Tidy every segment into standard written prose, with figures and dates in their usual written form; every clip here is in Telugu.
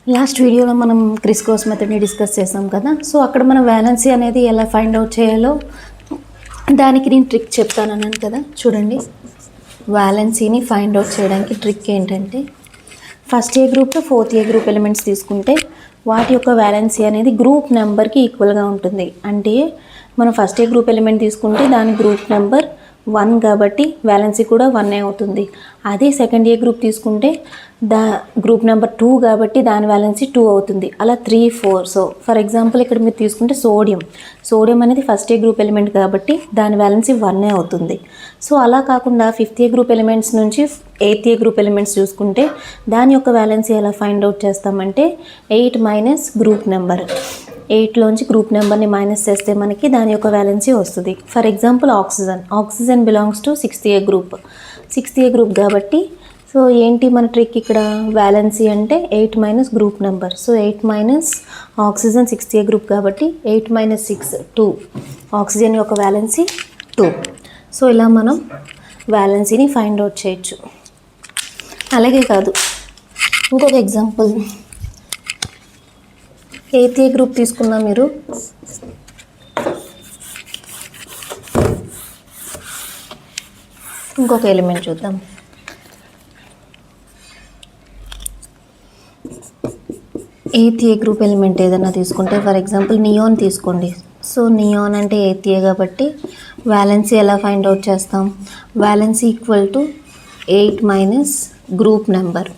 లాస్ట్ వీడియోలో మనం క్రిస్ క్రాస్ మెథడ్ని డిస్కస్ చేసాం కదా. సో అక్కడ మనం వ్యాలెన్సీ అనేది ఎలా ఫైండ్ అవుట్ చేయాలో దానికి నేను ట్రిక్ చెప్తానన్నాను కదా. చూడండి, వ్యాలెన్సీని ఫైండ్ అవుట్ చేయడానికి ట్రిక్ ఏంటంటే, ఫస్ట్ ఏ గ్రూప్ ఫోర్త్ ఏ గ్రూప్ ఎలిమెంట్స్ తీసుకుంటే వాటి యొక్క వ్యాలెన్సీ అనేది గ్రూప్ నెంబర్కి ఈక్వల్గా ఉంటుంది. అంటే మనం ఫస్ట్ ఏ గ్రూప్ ఎలిమెంట్ తీసుకుంటే దాని గ్రూప్ నెంబర్ 1 కాబట్టి వ్యాలెన్సీ కూడా 1 అవుతుంది. అదే సెకండ్ ఏ గ్రూప్ తీసుకుంటే గ్రూప్ నెంబర్ 2 కాబట్టి దాని వ్యాలెన్సీ 2 అవుతుంది. అలా 3, 4. సో ఫర్ ఎగ్జాంపుల్ ఇక్కడ మీరు తీసుకుంటే సోడియం అనేది ఫస్ట్ ఏ గ్రూప్ ఎలిమెంట్ కాబట్టి దాని వ్యాలెన్సీ 1 అవుతుంది. సో అలా కాకుండా ఫిఫ్త్ ఏ గ్రూప్ ఎలిమెంట్స్ నుంచి ఎయిత్ ఏ గ్రూప్ ఎలిమెంట్స్ చూసుకుంటే దాని యొక్క వ్యాలెన్సీ ఎలా ఫైండ్ అవుట్ చేస్తామంటే 8 మైనస్ గ్రూప్ నెంబర్. 8లోంచి గ్రూప్ నెంబర్ని మైనస్ చేస్తే మనకి దాని యొక్క వ్యాలెన్సీ వస్తుంది. For example oxygen belongs to sixth A group కాబట్టి సో ఏంటి మన ట్రిక్ ఇక్కడ, వ్యాలెన్సీ అంటే 8 minus group number. So 8 minus oxygen sixth A group కాబట్టి 8 మైనస్ 6 2. ఆక్సిజన్ యొక్క వ్యాలెన్సీ 2. సో ఇలా మనం వ్యాలెన్సీని ఫైండ్ అవుట్ చేయొచ్చు. అలాగే కాదు, ఇంకొక ఎగ్జాంపుల్, ఎయిత్ ఏ గ్రూప్ తీసుకున్నా మీరు, ఇంకొక ఎలిమెంట్ చూద్దాం. ఎయిత్ ఏ గ్రూప్ ఎలిమెంట్ ఏదైనా తీసుకుంటే ఫర్ ఎగ్జాంపుల్ నియాన్ తీసుకోండి. సో నియాన్ అంటే ఎయిత్ ఏ కాబట్టి వ్యాలెన్సీ ఎలా ఫైండ్ అవుట్ చేస్తాం, valency equal to 8 minus group number.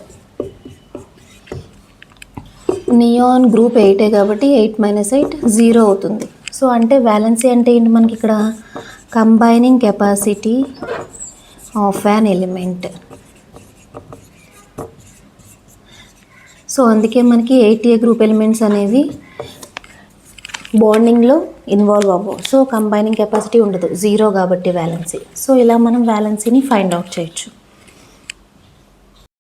Neon group 8 కాబట్టి 8 మైనస్ 8 0 అవుతుంది. సో అంటే వ్యాలెన్సీ అంటే ఏంటి మనకి ఇక్కడ, combining capacity of an element. So అందుకే మనకి 8 ఏ గ్రూప్ ఎలిమెంట్స్ అనేవి బాండింగ్లో ఇన్వాల్వ్ అవ్వవు. సో కంబైనింగ్ కెపాసిటీ ఉండదు, 0 కాబట్టి వ్యాలెన్సీ. సో ఇలా మనం వ్యాలెన్సీని ఫైండ్ అవుట్ చేయొచ్చు.